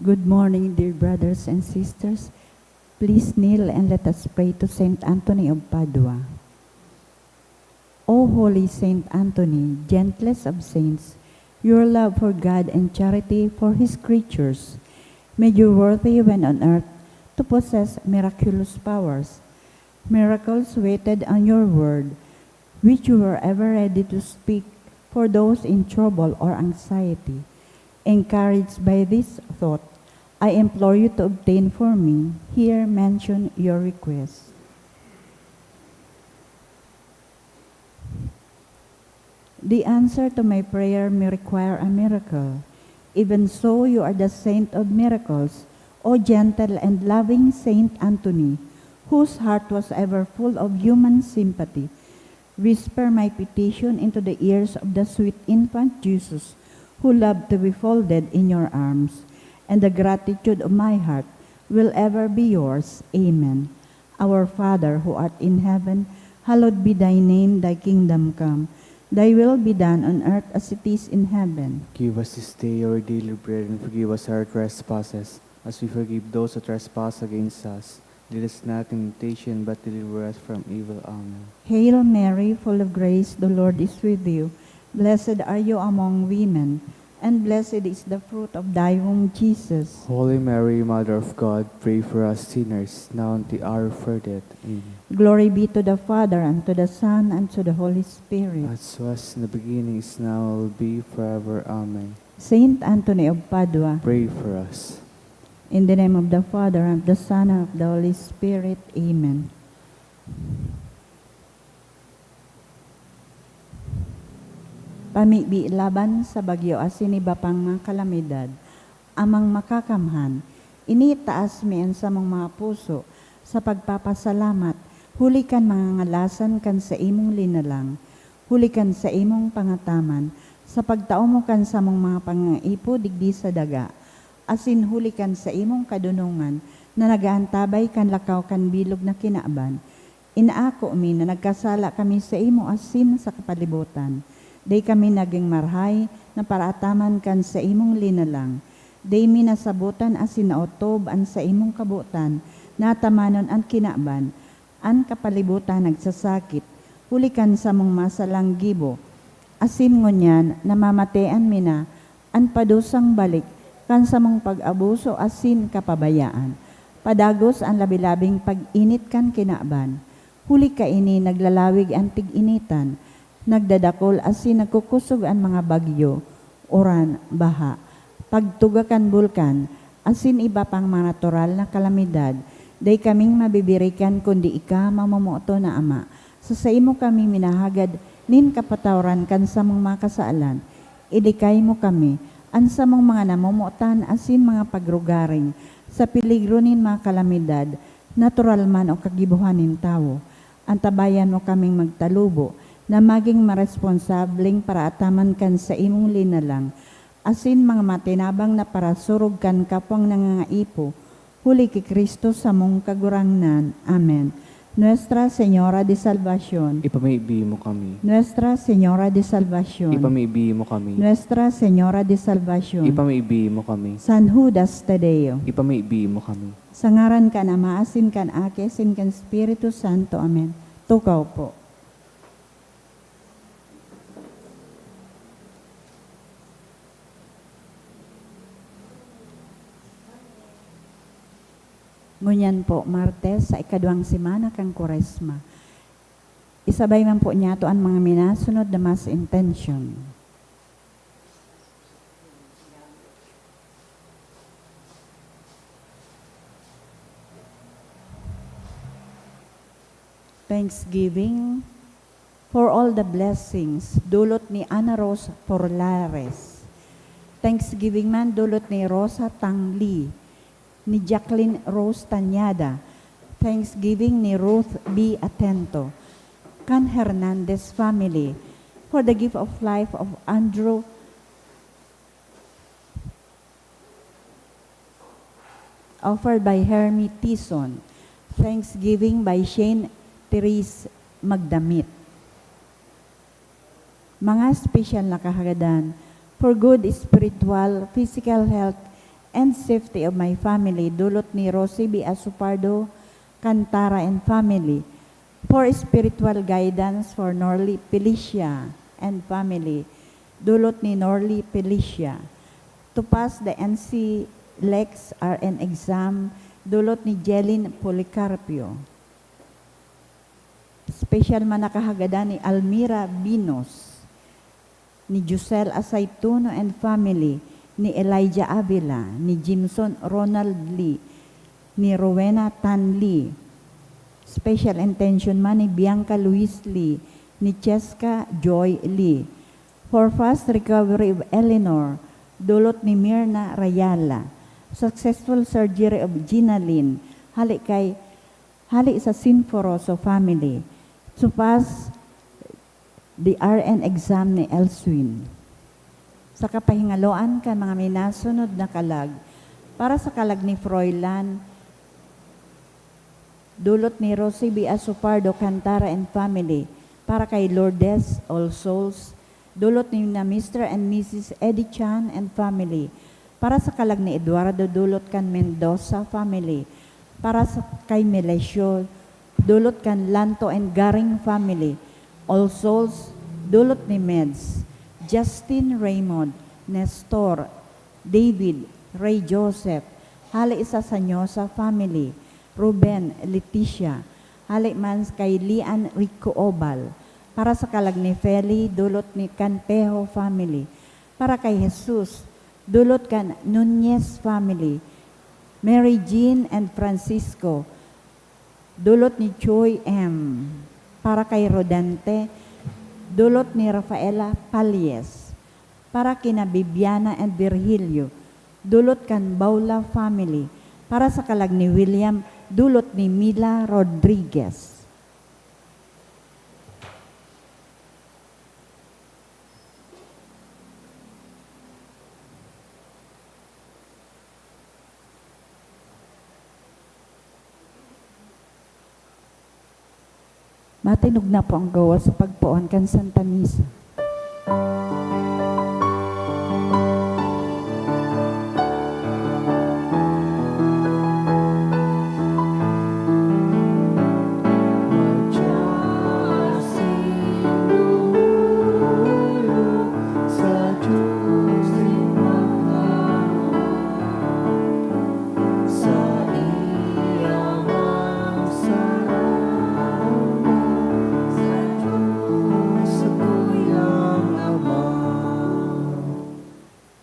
Good morning, dear brothers and sisters. Please kneel and let us pray to Saint Anthony of Padua. O holy Saint Anthony, gentlest of saints, your love for God and charity for His creatures made you worthy when on earth to possess miraculous powers. Miracles waited on your word, which you were ever ready to speak for those in trouble or anxiety. Encouraged by this thought, I implore you to obtain for me, here mention your request. The answer to my prayer may require a miracle. Even so, you are the saint of miracles, O gentle and loving Saint Anthony, whose heart was ever full of human sympathy. Whisper my petition into the ears of the sweet infant Jesus, who loved to be folded in your arms, and the gratitude of my heart will ever be yours. Amen. Our Father, who art in heaven, hallowed be thy name, thy kingdom come. Thy will be done on earth as it is in heaven. Give us this day our daily bread, and forgive us our trespasses, as we forgive those who trespass against us. Lead us not into temptation, but deliver us from evil. Amen. Hail Mary, full of grace, the Lord is with you. Blessed are you among women, and blessed is the fruit of thy womb, Jesus. Holy Mary, Mother of God, pray for us sinners, now and at the hour of our death. Amen. Glory be to the Father, and to the Son, and to the Holy Spirit. As was in the beginning, is now, and will be forever. Amen. Saint Anthony of Padua, Pray for us. in the name of the Father, and of the Son, and of the Holy Spirit. Amen. Pamibi laban sa bagyo asin iba pang mga kalamidad, amang makakamhan, initaas miyan sa mga puso, sa pagpapasalamat, hulikan mga ngalasan kan sa imong linalang, hulikan sa imong pangataman, sa pagtao mo kan sa mga pangaipo digdi sa daga, asin hulikan sa imong kadunungan, na nagaantabay kan lakaw kan bilog na kinaaban. Inaako mi na nagkasala kami sa imo asin sa kapalibutan. Day kami naging marhay na paraataman kan sa imong linalang. Day mi nasabutan asin naotob an sa imong kabutan, natamanon an kinaaban, an kapalibutan nagsasakit, hulikan sa mong masalang gibo. Asin ngunyan, namamatean mi na, an padusang balik, kan sa mong pag-abuso asin kapabayaan. Padagos ang labilabing pag-init kan kinaaban. Huli ka ini naglalawig ang tig-initan, nagdadakol asin nagkukusog ang mga bagyo, uran, baha, pagtugakan bulkan, asin iba pang mga natural na kalamidad, day kaming mabibirikan kundi ika mamamoto na ama. Sa imo kami minahagad, nin kapatawaran kan sa mga kasaalan, idikay mo kami, an sa mga namomotan asin mga pagrugaring, sa peligro nin mga kalamidad, natural man o kagibuhanin tao, antabayan mo kaming magtalubo, na maging maresponsableng paraataman kan sa imong linalang, asin mga matinabang na parasurog kan kapwang nangangaipo, huli ki Kristo sa mong kagurangnan. Amen. Nuestra Señora de Salvación. Ipamaibi mo kami. Nuestra Señora de Salvación. Ipamaibi mo kami. Nuestra Señora de Salvación. Ipamaibi mo kami. San Judas Tadeo. Ipamaibi mo kami. Sa ngaran ka na maasin kan Ake, sin kan Espiritu Santo. Amen. Tukaw po. Ngunyan po, Martes, sa ikaduang semana kang Kuresma. Isabay man po niya to ang mga minasunod na mass intention. Thanksgiving for all the blessings dulot ni Ana Rose Porlares. Thanksgiving man dulot ni Rosa Tangli, ni Jacqueline Rose Tanyada, Thanksgiving ni Ruth B. Atento, Can Hernandez family, for the gift of life of Andrew offered by Hermie Tison, Thanksgiving by Shane Therese Magdamit. Mga special na kahagadan for good spiritual, physical health, and safety of my family, dulot ni Rosie B. Asupardo, Cantara and family. For spiritual guidance for Norly Felicia and family, dulot ni Norly Felicia. To pass the NC Lex RN exam, dulot ni Jelyn Policarpio. Special manakahagada ni Almira Binos, ni Jusel Asaytuno and family, ni Elijah Avila, ni Jimson Ronald Lee, ni Rowena Tan Lee. Special intention man ni Bianca Luis Lee, ni Cheska Joy Lee. For fast recovery of Eleanor, dulot ni Mirna Rayala. Successful surgery of Gina Lynn, hali sa Sinforoso family. To pass the RN exam ni Elswin. Sa kapahingaloan ka mga minasunod na kalag, para sa kalag ni Froilan, dulot ni Rosie B. Asupardo, Cantara and family, para kay Lourdes All Souls, dulot ni na Mr. and Mrs. Eddie Chan and family, para sa kalag ni Eduardo, dulot kan Mendoza family, para sa kay Melesio, dulot kan Lanto and Garing family, All Souls, dulot ni Meds, Justin Raymond, Nestor, David, Ray Joseph, hali isa sa Nyosa family, Ruben, Leticia, hali man kay Lian Rico Obal, para sa kalag ni Feli, dulot ni Canpejo family, para kay Jesus, dulot kan Nunez family, Mary Jean and Francisco, dulot ni Choi M, para kay Rodante, dulot ni Rafaela Palies, para kina Bibiana and Virgilio, dulot kan Baula family, para sa kalag ni William, dulot ni Mila Rodriguez. Matinog na po ang gawa sa pagpuan kan Santa Misa.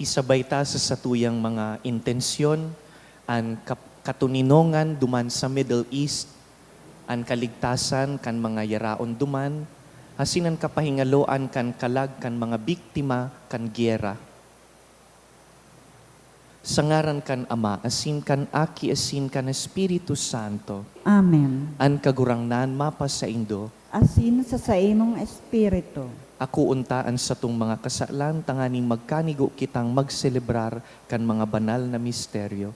Isabay ta sa satuyang mga intensyon, ang katuninongan duman sa Middle East, ang kaligtasan kan mga yaraon duman, hasinan kapahingaloan kan kalag kan mga biktima kan gyera. Sangaran kan Ama, asin kan Aki, asin kan Espiritu Santo, Amen. an kagurangnan mapas sa Indo, Asin sa imong espiritu. ako untaan sa tung mga kasalan, tanganing magkanigo kitang magselebrar kan mga banal na misteryo.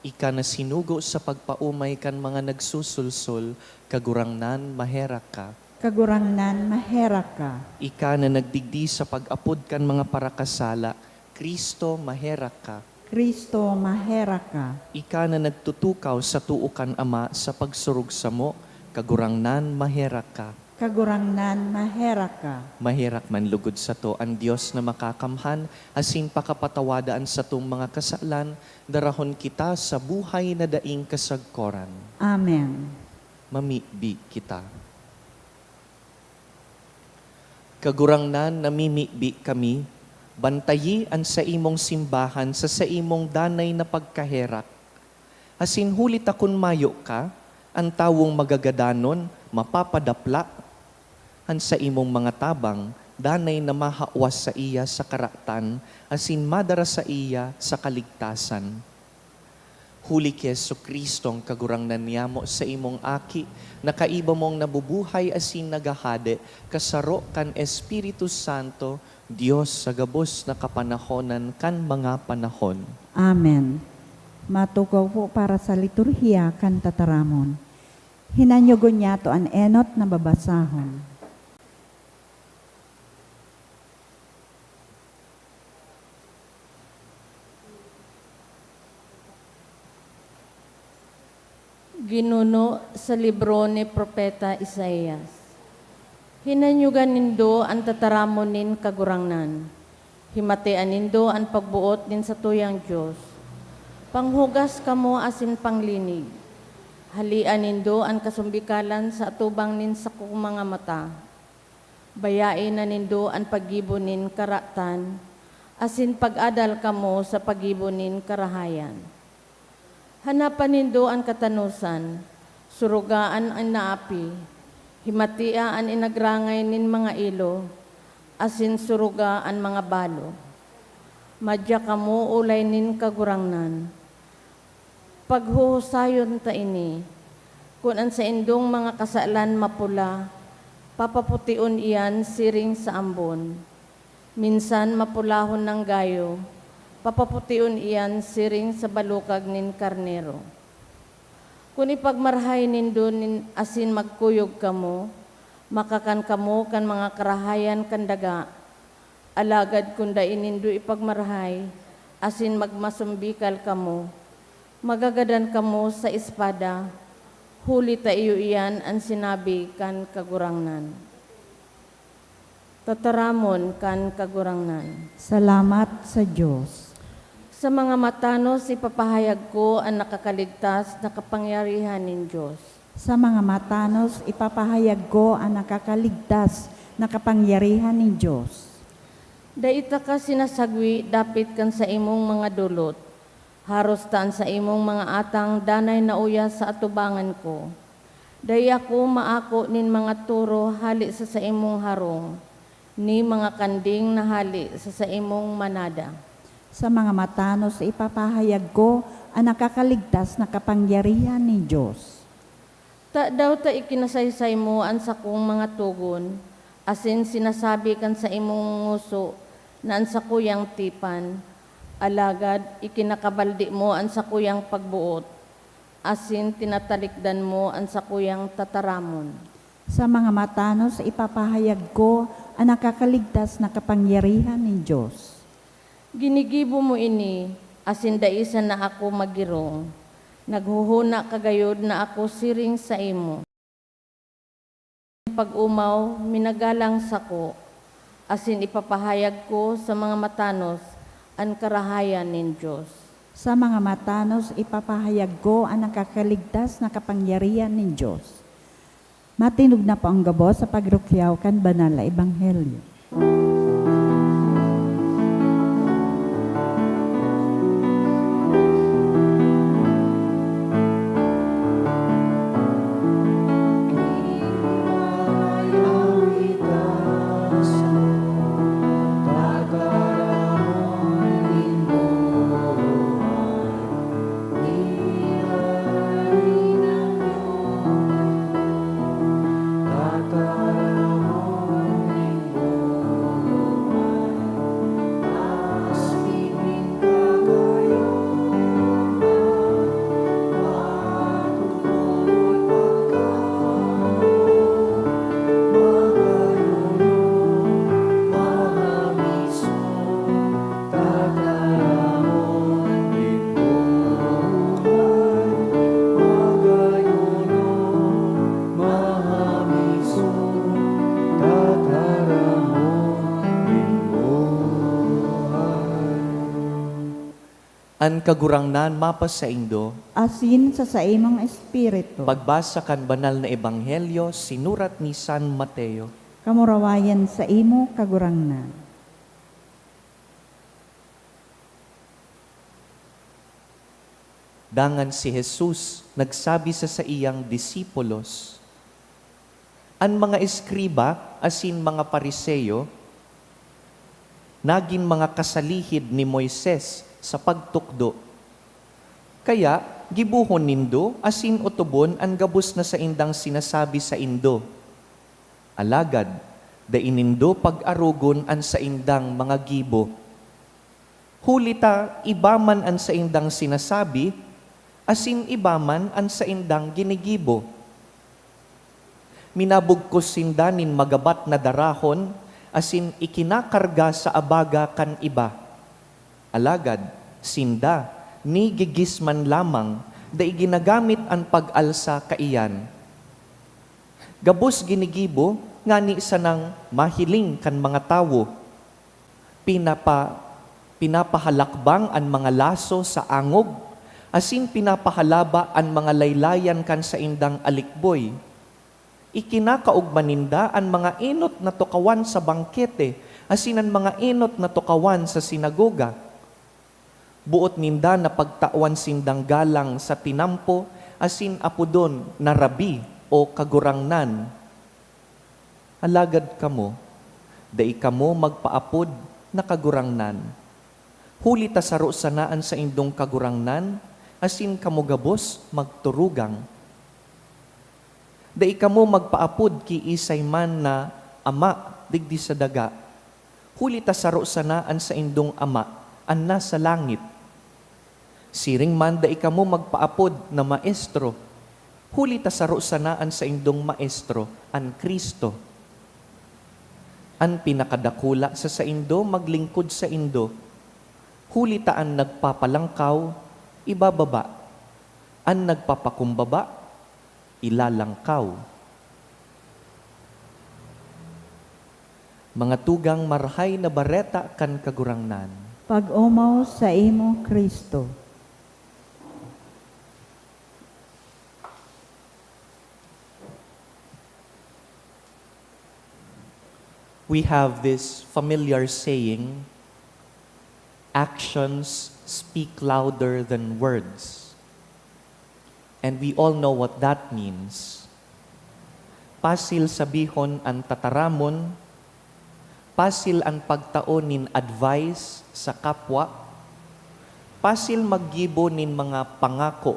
Ika na sinugo sa pagpaumay kan mga nagsusulsol, kagurangnan maherak ka. Kagurangnan maherak ka. Ika na nagdigdi sa pag-apod kan mga parakasala, Kristo maherak ka. Kristo maherak ka. Ika na nagtutukaw sa tuukan Ama sa pagsurug sa mo, kagurangnan maherak ka. Kagurangnan maherak ka. Maherak man lugod sa to ang Diyos na makakamhan, asin pakapatawadaan sa tung mga kasalan, darahon kita sa buhay na daing kasagkoran. Amen. Mamibi kita. Kagurangnan namimibi kami, bantayi ang sa imong simbahan sa imong danay na pagkaherak. Asin hulit akon mayo ka, ang tawong magagadanon, mapapadapla, ang sa imong mga tabang, danay na mahawas sa iya sa karatan, asin madara sa iya sa kaligtasan. Huli ki Jesucristong kagurangnan niyamo sa imong aki, nakaiba mong nabubuhay asin nagahade, kasaro kan Espiritu Santo, Diyos sa gabos na kapanahonan kan mga panahon. Amen. Matukaw po para sa liturhiya kan tataramon. Hinanyogon niya to an enot na babasahon. Ginuno sa libro ni Propeta Isaías. Hinanyugan nindo ang tataramon nin kagurangnan. Himatian nindo ang pagbuot din sa tuyang Diyos. Panghugas kamo asin panglinig. Halian nindo ang kasumbikalan sa atubang nin sa kong mga mata. Bayain na nindo ang paggibo nin karatan, asin pag-adal kamo sa paggibo nin karahayan. Hanapan nindo ang katanusan, surugaan ang naapi, himatia ang inagrangay nin mga ilo, asin suruga ang mga balo. Madya kamo ulay nin kagurangnan. Paghuhusayon ta ini, kung ang sa indong mga kasalan mapula, papaputiun iyan siring sa ambon. Minsan mapulahon ng gayo, papaputiun iyan siring sa balukag nin karnero. Kung ipagmarhay nindo nin asin magkuyog kamo, makakan kamo kan mga karahayan kandaga, alagad kunda inindo ipagmarhay, asin magmasumbikal kamo, magagadan kamo sa espada, huli ta iyo iyan ang sinabi kan kagurangnan. Tataramon kan kagurangnan. Salamat sa Diyos. Sa mga matanos, ipapahayag ko ang nakakaligtas na kapangyarihan ng Diyos. Sa mga matanos, ipapahayag ko ang nakakaligtas na kapangyarihan ng Diyos. Daita ka sinasagwi, dapit kan sa imong mga dulot. Haros taan sa imong mga atang danay na uya sa atubangan ko. Day ako maako nin mga turo hali sa imong harong, ni mga kanding na hali sa imong manada. Sa mga matanos, ipapahayag ko ang nakakaligtas na kapangyarihan ng Diyos. Ta daw ta ikinasaysay mo ang sakong mga tugon, asin sinasabi kan sa imong nguso na ang sakuyang tipan, alagad ikinakabaldi mo ang sakuyang pagbuot, asin tinatalikdan mo ang sakuyang tataramon. Sa mga matanos, ipapahayag ko ang nakakaligtas na kapangyarihan ng Diyos. Ginigibo mo ini, asin daisan na ako magirong. Naghuhuna kagayod na ako siring sa imo. Pag-umaw, minagalang sako, asin ipapahayag ko sa mga matanos ang karahayan ng Diyos. Sa mga matanos, ipapahayag ko ang nakakaligtas na kapangyarihan ng Diyos. Matinog na po ang gabo sa pagrukyaw kan banal na ebanghelyo. An kagurangnan mapas sa indo, Asin sa imong espiritu, pagbasa kan banal na ebanghelyo, sinurat ni San Mateo. kamurawayan sa imo kagurangnan. Dangan si Jesus nagsabi sa iyang disipulos, an mga eskriba asin mga pariseyo, naging mga kasalihid ni Moises sa pagtukdo. Kaya, gibuhon nindo asin utubon ang gabos na sa indang sinasabi sa indo. Alagad, da inindo pag-arugon an sa indang mga gibo. Hulita, ibaman an sa indang sinasabi, asin ibaman an sa indang ginigibo. Minabugkos sindanin magabat na darahon, asin ikinakarga sa abaga kan iba. Alagad, sinda, ni gigisman lamang, da ginagamit ang pag-alsa kaiyan. Gabos ginigibo, ngani sa nang mahiling kan mga tawo. Pinapahalakbang ang mga laso sa angog, asin pinapahalaba ang mga laylayan kan sa indang alikboy. Ikinakaugmaninda ang mga inot na tukawan sa bangkete, asin ang mga inot na tukawan sa sinagoga. Buot ninda na pagtawan sindang galang sa tinampo, asin apudon na rabi o kagurangnan. Alagad kamo, dai kamo magpaapod na kagurangnan. Huli ta saro sanaan sa indong kagurangnan, asin kamo gabos magturugang. Dai kamo magpaapod ki isay man na ama digdi sa daga. Huli ta saro sanaan sa indong ama, an nasa langit. Siring man dai kamo magpaapod na maestro. Huli ta saro sanaan sa indong maestro, an Kristo. An pinakadakula sa indo maglingkod sa indo. Huli ta an nagpapalangkaw, ibababa. An nagpapakumbaba, ilalangkaw. Mga tugang marhay na bareta kan kagurangnan. Pag-umaw sa imo, Kristo. We have this familiar saying, actions speak louder than words. And we all know what that means. Pasil sabihon ang tataramon, pasil ang pagtaon nin advice sa kapwa, pasil maggibo nin mga pangako.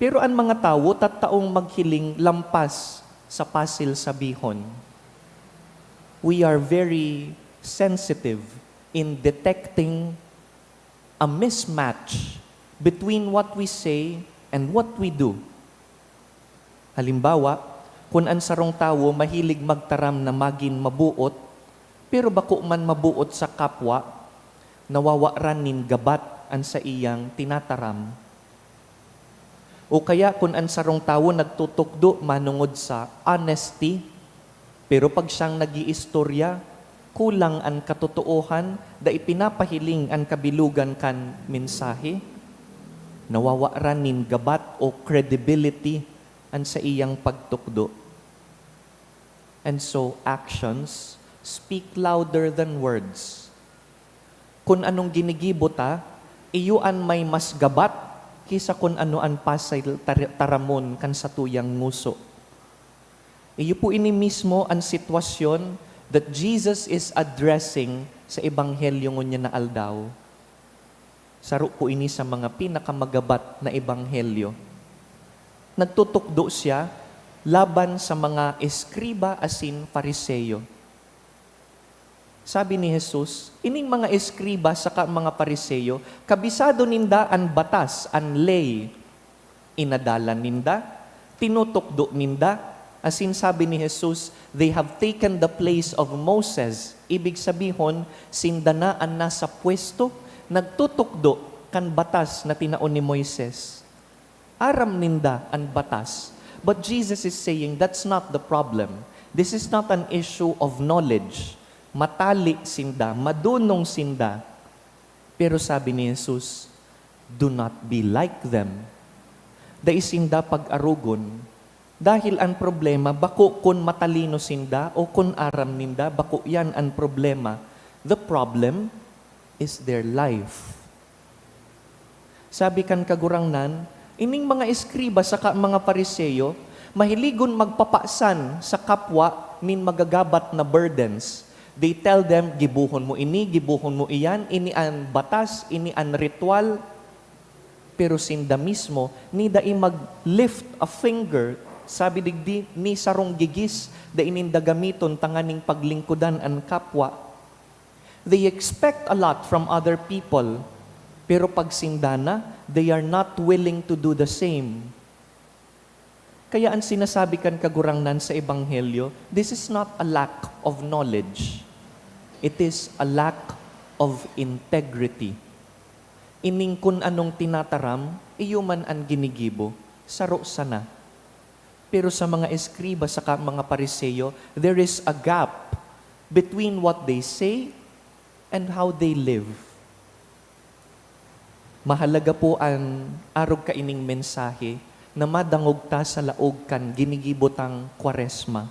Pero ang mga tao tattaong maghiling lampas sa pasil sabihon. We are very sensitive in detecting a mismatch between what we say and what we do. Halimbawa, kung ang sarong tao mahilig magtaram na maging mabuot, pero bako man mabuot sa kapwa, nawawaran nin gabat ang sa iyang tinataram. O kaya kung ang sarong tao nagtutukdo manungod sa honesty, pero pag siyang nag-iistorya, kulang ang katotoohan da ipinapahiling ang kabilugan kan mensahe, nawawaran nin gabat o credibility ang sa iyang pagtukdo. And so, actions speak louder than words. Kung anong ginigibo ta, iyuan may mas gabat kisa kung ano ang pasay taramon kan sa tuyang nguso. Iyo po ini mismo ang sitwasyon that Jesus is addressing sa ebanghelyo niya na aldaw. Saro po ini sa mga pinakamagabat na ebanghelyo. Nagtutukdo siya laban sa mga eskriba asin fariseyo. Sabi ni Jesus, ining mga eskriba sa mga fariseyo, kabisado ninda ang batas, ang lay. Inadalan ninda, tinutukdo ninda, asin sabi ni Jesus, they have taken the place of Moses. Ibig sabihon, sindana ang nasa pwesto, nagtutukdo kan batas na tinaon ni Moises. Aram ninda ang batas. But Jesus is saying, that's not the problem. This is not an issue of knowledge. Matali sinda, madunong sinda. Pero sabi ni Jesus, do not be like them. Daisinda pag-arugon, dahil ang problema, bako kun matalino sinda o kun aram ninda, bako yan ang problema. The problem is their life. Sabi kan kagurangnan, ining mga eskriba sa mga pariseyo, mahiligon magpapasan sa kapwa nin magagabat na burdens. They tell them, gibuhon mo ini, gibuhon mo iyan, ini ang batas, ini ang ritual. Pero sinda mismo, ni dai mag-lift a finger, sabi digdi, ni sarong gigis, da ininda gamiton tanganing paglingkudan ang kapwa. They expect a lot from other people, pero pag sindana, they are not willing to do the same. Kaya ang sinasabi kan kagurangnan sa ebanghelyo, this is not a lack of knowledge. It is a lack of integrity. Ining kun anong tinataram, iyuman ang ginigibo, saro sana. Pero sa mga eskriba, sa mga pariseyo, there is a gap between what they say and how they live. Mahalaga po ang arog kaining mensahe na madangog ta sa laog kan ginigibotang Kwaresma.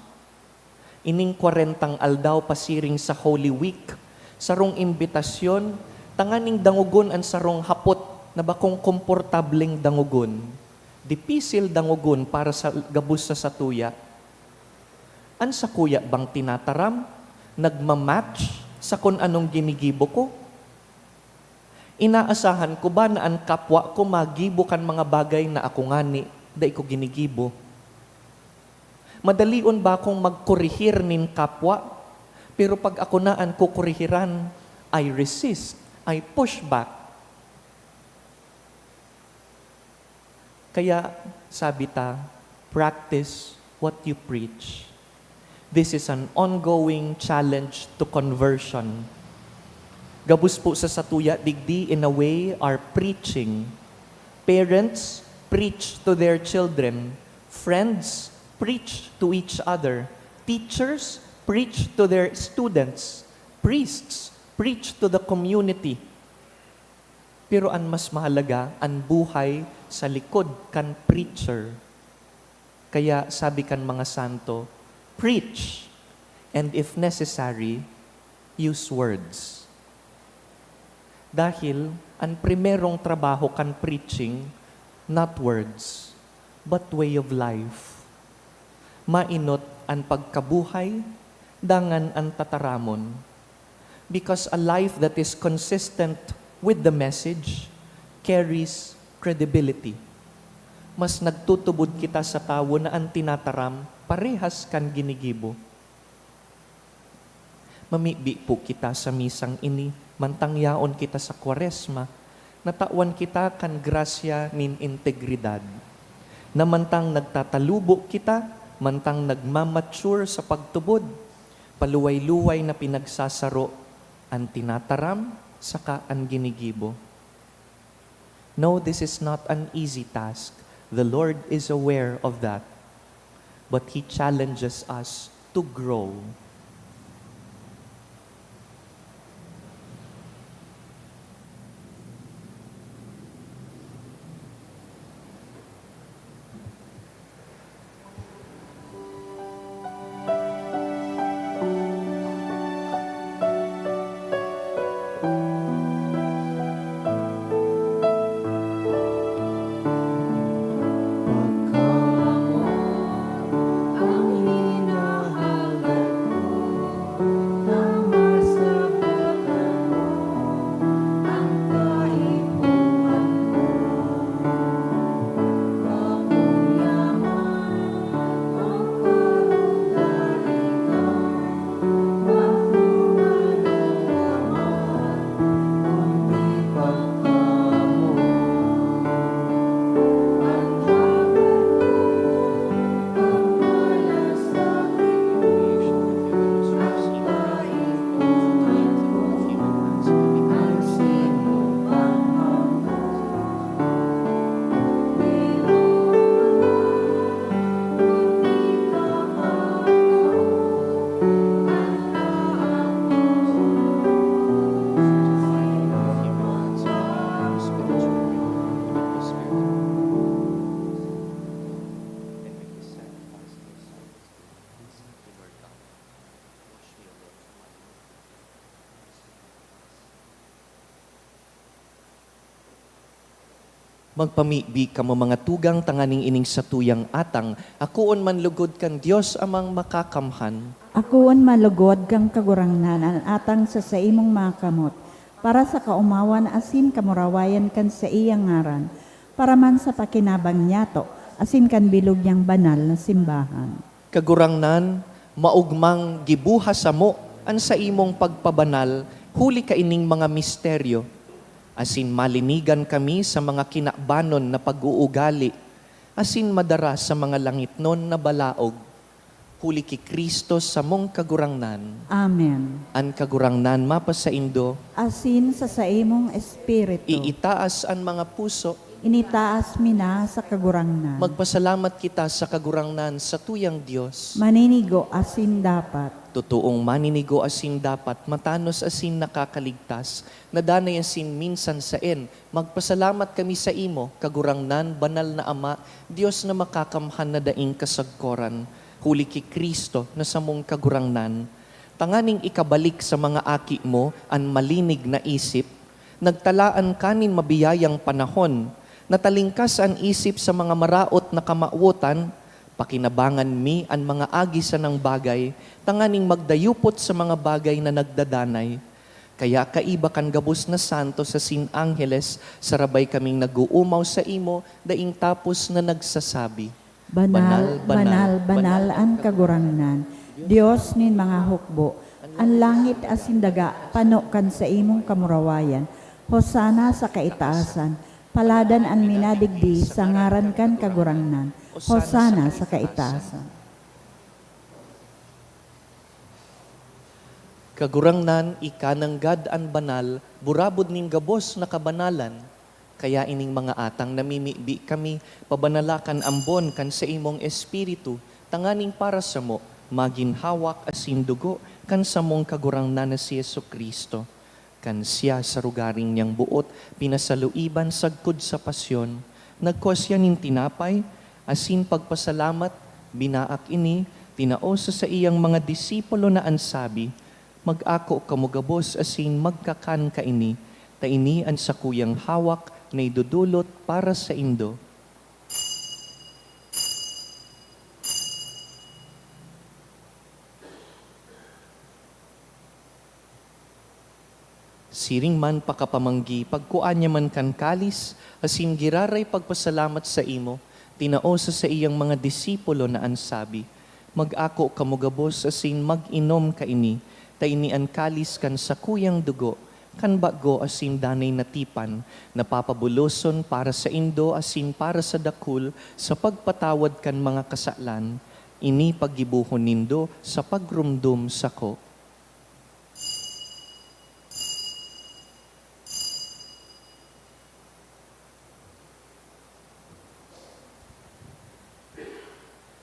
Ining 40 aldaw pasiring sa Holy Week, sarong imbitasyon, tanganing dangugon ang sarong hapot na bakong komportableng dangugon. Dipisil dangugon para sa gabus sa satuya. An sa kuya bang tinataram? Nagmamatch sa kung anong ginigibo ko? Inaasahan ko ba na ang kapwa ko magibo kan mga bagay na ako ngani, da ko ginigibo? Madalion ba akong magkurihir nin kapwa? Pero pag ako na ang kukurihiran, I resist, I push back. Kaya sabi ta, practice what you preach. This is an ongoing challenge to conversion. Gabus po sa satuya, digdi in a way are preaching. Parents preach to their children. Friends preach to each other. Teachers preach to their students. Priests preach to the community. Pero ang mas mahalaga, ang buhay sa likod kan preacher. Kaya sabi kan mga santo, preach, and if necessary, use words. Dahil ang primerong trabaho kan preaching, not words, but way of life. Mainot ang pagkabuhay, dangan ang tataramon. Because a life that is consistent with the message carries credibility. Mas nagtutubod kita sa tawo na ang tinataram, parehas kan ginigibo. Mamibi po kita sa misang ini, mantangyaon kita sa Kwaresma, natawan kita kan grasya nin integridad. Na mantang nagtatalubo kita, mantang nagmamature sa pagtubod, paluway-luway na pinagsasaro ang tinataram, saka ang ginigibo. No, this is not an easy task. The Lord is aware of that. But He challenges us to grow. Magpamibi ka mo mga tugang tanganing ining satuyang atang, akuon man lugod kan Dios amang makakamhan. Akuon malugod kang kagurangnan ang atang sa imong mga kamot, para sa kaumawan asin kamurawayan kan sa iyang ngaran, para man sa pakinabang niyato, asin kan bilog yang banal na simbahan. Kagurangnan, maugmang gibuha sa mo, an sa imong pagpabanal, huli ka ining mga misteryo. Asin malinigan kami sa mga kinakbanon na pag-uugali, asin madara sa mga langitnon na balaog. huli ki Kristo sa mong kagurangnan. Amen. An kagurangnan mapasaindo, Asin sa saimong espiritu, iitaas an mga puso, initaas mina sa kagurangnan. magpasalamat kita sa kagurangnan sa tuyang Diyos. Maninigo asin dapat, Totoong maninigo asin dapat, matanos asin nakakaligtas, nadanay asin minsan saen, magpasalamat kami sa imo, kagurangnan, banal na Ama, Diyos na makakamhan na daing kasagkoran, huli ki Kristo na sa mong kagurangnan. Tanganing ikabalik sa mga aki mo ang malinig na isip, nagtalaan kanin mabiyayang panahon, natalingkas ang isip sa mga maraot na kamauotan, pakinabangan mi ang mga agisa ng bagay, tanganing magdayupot sa mga bagay na nagdadanay. Kaya kaiba kan gabos na santo sa sin angeles, sarabay kaming naguumaw sa imo, daing tapos na nagsasabi, banal, banal, banal ang kagurangnan. Dios nin mga hukbo, ang langit asin daga, panokan sa imong kamurawayan. Hosana sa kaitaasan, paladan ang minadigdi sa ngaran kan kagurangnan. Hosana sa kaitaasan. kagurangnan ikananggad an banal, burabod ning gabos na kabanalan. Kaya ining mga atang namimibi kami, pabanalakan ambon kan sa imong espiritu, tanganing para sa mo, maginhawak asin dugo, kan sa mong kagurangnan na si Jesucristo. Kan siya sa rugaring niyang buot, pinasaluiban sagkod sa pasyon, nagkosya nin tinapay, asin pagpasalamat, binaak ini, tinaosa sa iyang mga disipulo na ansabi, mag-ako kamugabos asin magkakan ka ini, ta ini ang sakuyang hawak na idudulot para sa indo. Siring man pakapamanggi, pagkuan niya man kan kalis, asin giraray pagpasalamat sa imo, tinaosa sa iyang mga disipulo na ansabi, mag-ako kamugabos asin mag-inom ka ini, ta ini ang kalis kan sakuyang dugo, kan bago asin danay natipan, napapabuloson para sa indo asin para sa dakul, sa pagpatawad kan mga kasalan, ini paggibuhon nindo sa pagrumdum sako.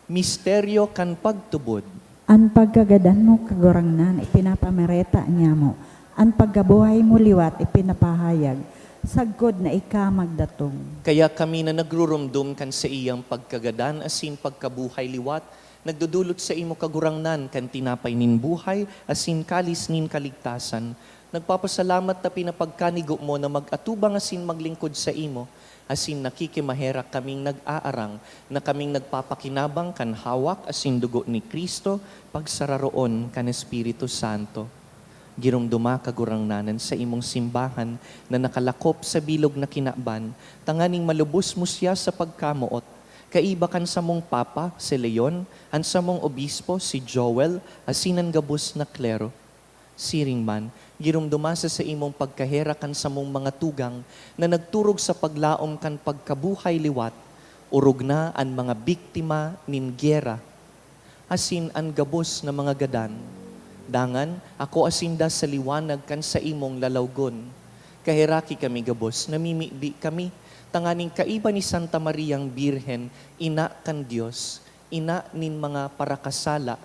Misteryo kan pagtubod. Ang pagkagadan mo kagurangnan, ipinapamereta niya mo. Ang paggabuhay mo liwat, ipinapahayag. Sagod na ika magdatong. Kaya kami na nagrurumdum kan sa iyang pagkagadan asin pagkabuhay liwat, nagdudulot sa imo kagurangnan kan tinapay nin buhay asin kalis nin kaligtasan. Nagpapasalamat na pinapagkanigo mo na mag-atubang asin maglingkod sa imo, asin nakikimaherak kaming nag-aarang, na kaming nagpapakinabang kan hawak asin dugo ni Kristo, pagsararoon kan Espiritu Santo. Girumduma kagurangnanan sa imong simbahan na nakalakop sa bilog na kinaban, tanganing malubos mo siya sa pagkamuot. Kaiba kan sa mong papa, si Leon, ang sa mong obispo, si Joel, asin ang gabos na klero. Siring man, girumduma sa imong pagkaherakan sa mong mga tugang na nagturog sa paglaom kan pagkabuhay liwat, urog na ang mga biktima nin gyera, asin ang gabos na mga gadan. Dangan, ako asinda sa liwanag kan sa imong lalawgon. Kahiraki kami gabos, namimibi kami, tanganing kaiba ni Santa Mariang Birhen, ina kan Diyos, ina nin mga parakasala.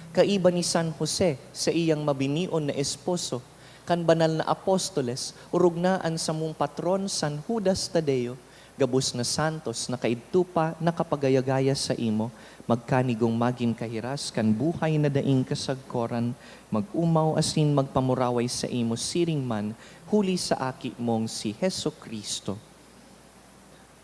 Kaiba ni San Jose sa iyang mabinion na esposo, kan banal na apostoles, urog na ang samong patron San Judas Tadeo, gabos na santos na kaidtupa nakapagayagaya sa imo, magkanigong maging kahiras kan buhay na daing kasagkoran, mag-umaw asin magpamuraway sa imo siring man, huli sa aki mong si Heso Kristo.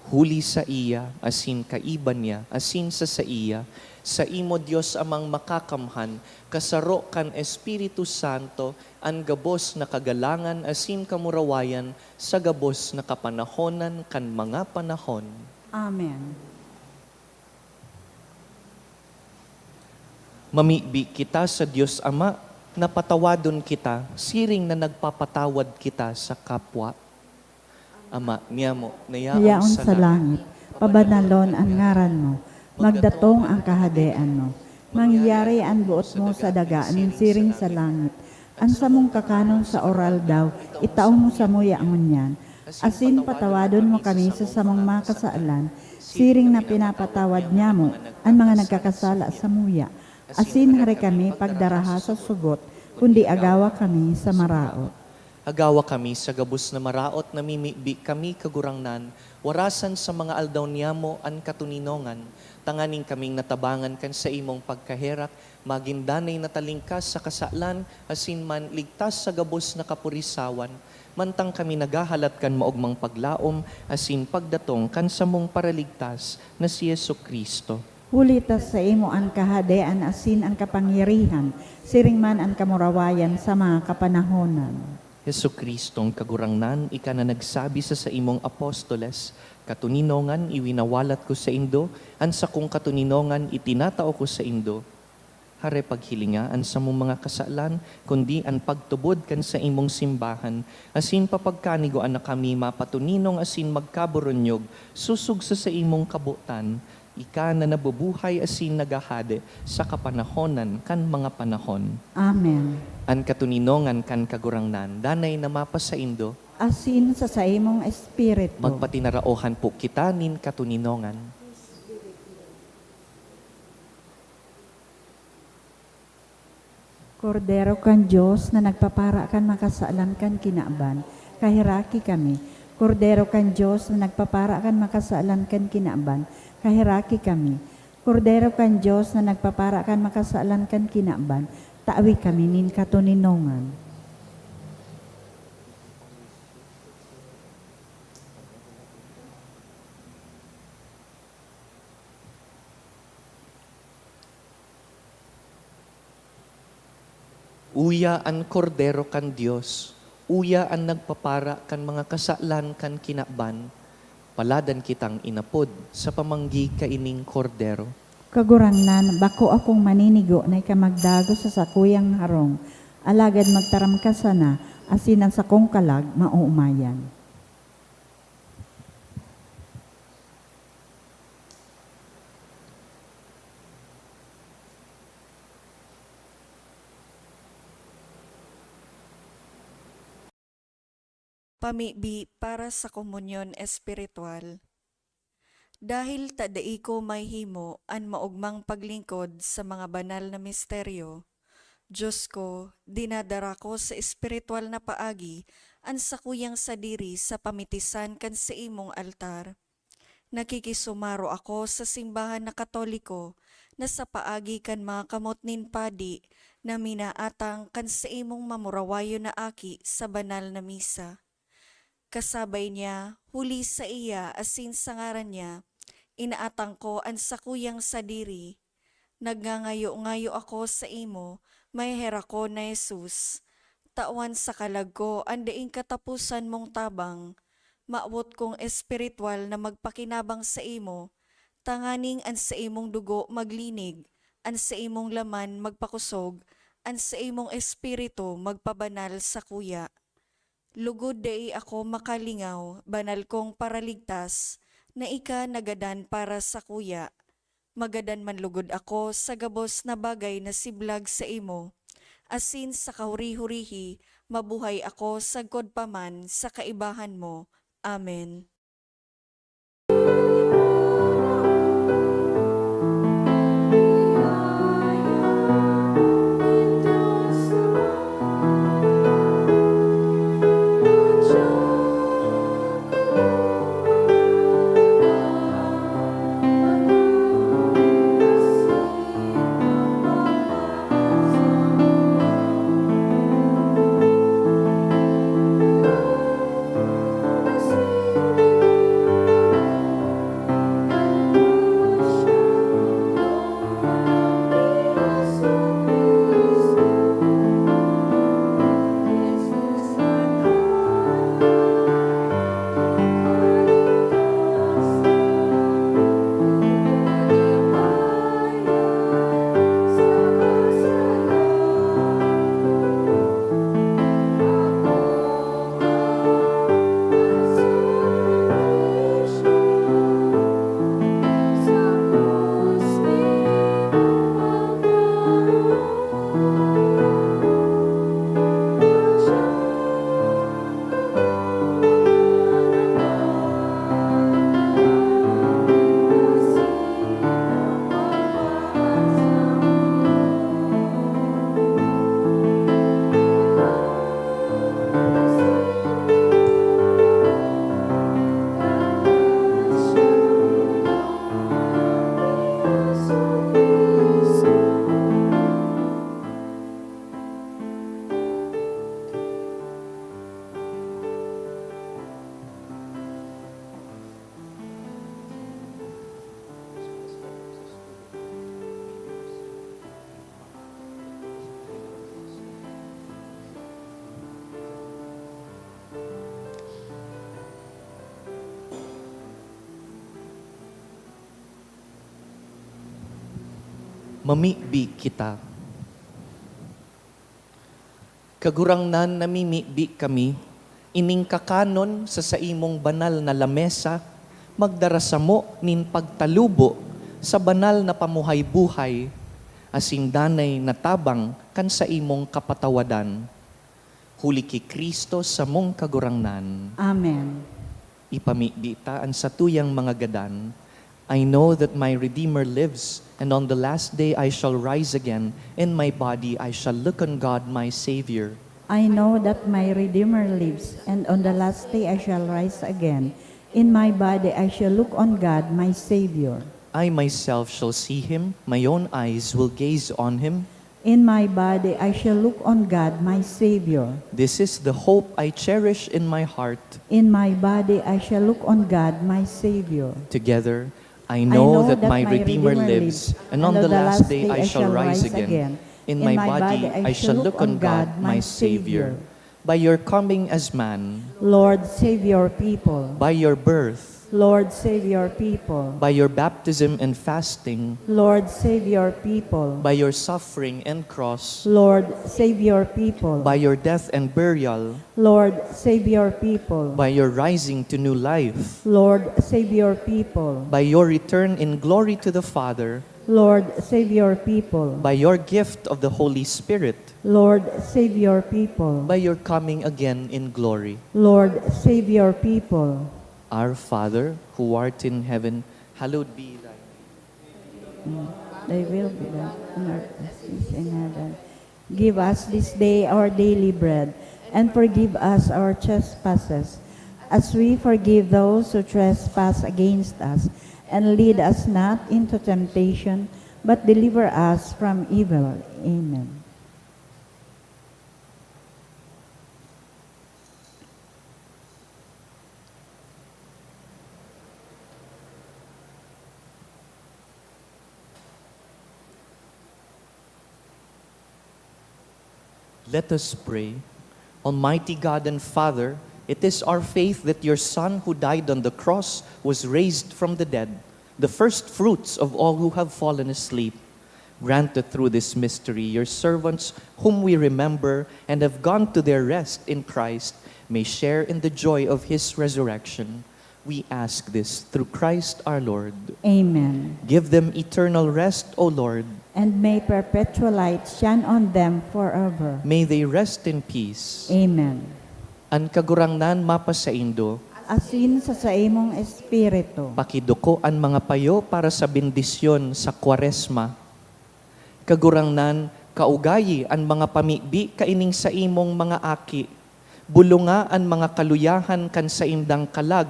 Huli sa iya, asin kaiban niya, asin sa iya, sa imo Diyos amang makakamhan, kasaro kan Espiritu Santo, ang gabos na kagalangan, asin kamurawayan, sa gabos na kapanahonan kan mga panahon. Amen. Mamibi kita sa Diyos Ama, napatawadon kita, siring na nagpapatawad kita sa kapwa. Ama, niyamo, nayaon Hayaon sa sa langit, pabanalon ang ngaran mo, magdatong ang kahadean mo. Mangyari ang buot mo sa daga, anin siring sa langit. Ang samong kakanon sa oral daw, itaw mo sa muya ngunyan. Asin patawadon mo kami sa samong mga kasaalan, siring na pinapatawad niya mo ang mga nagkakasala sa muya. Asin hari kami pagdaraha sa sugot, kundi agawa kami sa maraot. Agawa kami sa gabus na maraot na mimibi kami kagurangnan, warasan sa mga aldaw niyamo an katuninongan, tanganing kaming natabangan kan sa imong pagkaherak, magindanay na talingkas sa kasalan, asin man ligtas sa gabos na kapurisawan, mantang kami nagahalat kan maogmang paglaom, asin pagdatong kan sa mong paraligtas na si Yesu Kristo. Hulitas sa imo ang kahadean asin ang kapangyarihan, siring man ang kamurawayan sa mga kapanahonan. Yesu Kristong kagurangnan, ika na nagsabi sa imong apostoles, katuninongan iwinawalat ko sa indo, an sa kong katuninongan itinatao ko sa indo. Hare paghilinga an sa mong mga kasalan, kundi an pagtubod kan sa imong simbahan, asin papagkanigo na kami mapatuninong asin magkaboronyog, susug sa imong kabutan, ika na nabubuhay asin nagahade sa kapanahonan kan mga panahon. Amen. An katuninongan kan kagurangnan, danay na mapasaindo, Asin sa imong espiritu. magpatinaraohan po kita nin katuninongan. Kordero kan Diyos na nagpapara kan makasaalan kan kinaaban, kahiraki kami. Kordero kan Diyos na nagpapara kan makasaalan kan kinaaban, kahiraki kami. Kordero kan Diyos na nagpapara kan makasaalan kan kinaaban, taawi kami nin katuninongan. Uya an kordero kan Dios, uya an nagpapara kan mga kasalan kan kinaban, paladan kitang inapod sa pamanggi kaining kordero. Kagurangnan, bako akong maninigo na ikamagdago sa sakuyang harong, alagad magtaram ka sana, asinan sa kong kalag, mauumayan. Pamibi para sa komunyon espiritual. Dahil tadai ko may himo an maugmang paglingkod sa mga banal na misteryo, Diyos ko, dinadara ko sa espiritual na paagi an sakuyang sadiri sa pamitisan kan sa imong altar. Nakikisumaro ako sa simbahan na Katoliko na sa paagi kan mga kamot nin padi na minaatang kan sa imong mamurawayo na aki sa banal na misa. Kasabay niya, huli sa iya asin sa ngaran niya, inaatang ko ang sakuyang sadiri. Nagngangayo-ngayo ako sa imo, may hera ko na Jesus. Tawan sa kalag ko, ang daing katapusan mong tabang. Maawot kong espiritual na magpakinabang sa imo, tanganing an sa imong dugo maglinig, an sa imong laman magpakusog, an sa imong espiritu magpabanal sa kuya. Lugod dai ako makalingaw, banal kong paraligtas, na ika nagadan para sa kuya. Magadan man lugod ako sa gabos na bagay na siblag sa imo. Asin sa kahuri-hurihi, mabuhay ako sa godpaman sa kaibahan mo. Amen. Mamibi kita. Kagurangnan namimibi kami, ining kakanon sa saimong banal na lamesa, magdarasamo nin pagtalubo sa banal na pamuhay-buhay, asing danay na tabang kan sa imong kapatawadan. Huli ki Kristo sa mong kagurangnan, Amen. ipamibitaan sa tuyang mga gadan. I know that my Redeemer lives, and on the last day I shall rise again. In my body I shall look on God my Savior. I know that my Redeemer lives, and on the last day I shall rise again. In my body I shall look on God, my Savior. I myself shall see him, my own eyes will gaze on him. In my body I shall look on God, my Savior. This is the hope I cherish in my heart. In my body I shall look on God, my Savior. Together, I know that my Redeemer lives, and on the last day I shall rise again. In my body I shall look on God, my Savior. By your coming as man, Lord, save your people. by your birth, Lord, save your people. by your baptism and fasting, Lord, save your people. by your suffering and cross, Lord, save your people. by your death and burial, Lord, save your people. by your rising to new life, Lord, save your people. by your return in glory to the Father, Lord, save your people. by your gift of the Holy Spirit, Lord, save your people. by your coming again in glory. Lord, save your people. Our Father, who art in heaven, hallowed be thy Thy will be done on earth as it is in heaven. Give us this day our daily bread, and forgive us our trespasses, as we forgive those who trespass against us. And lead us not into temptation, but deliver us from evil. Amen. Let us pray. Almighty God and Father, it is our faith that your Son who died on the cross was raised from the dead, the first fruits of all who have fallen asleep. Granted through this mystery, your servants whom we remember and have gone to their rest in Christ may share in the joy of his resurrection. We ask this through Christ our Lord. Amen. Give them eternal rest, O Lord. And may perpetual light shine on them forever. May they rest in peace. Amen. An kagurangnan mapasaindo, Asin sa imong espiritu. pakiduko ang mga payo para sa bendisyon sa Kwaresma. Kagurangnan, kaugayi ang mga pamibi kaining sa imong mga aki. Bulunga ang mga kaluyahan kan sa indang kalag.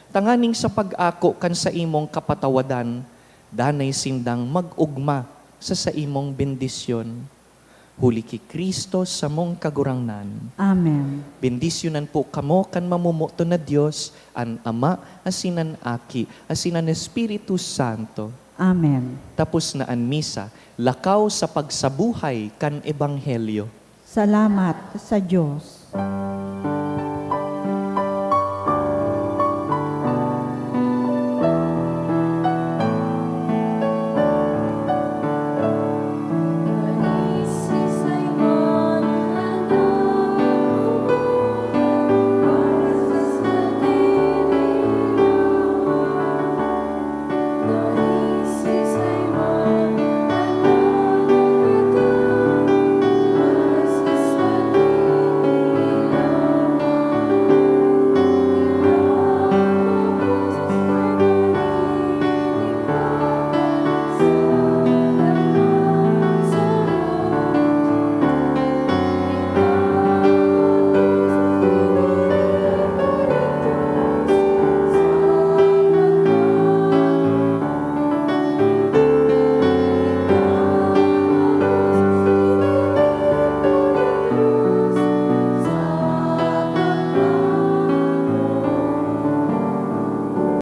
Tanganing sa pag-ako kan sa imong kapatawadan, danay sindang mag-ugma sa imong bendisyon. Huli ki Kristo sa mong kagurangnan. Amen. Bendisyonan po kamo kan mamumuto na Diyos, an Ama, asinan Aki, asinan Espiritu Santo. Amen. Tapos na an misa, lakaw sa pagsabuhay kan Ebanghelyo. Salamat sa Diyos.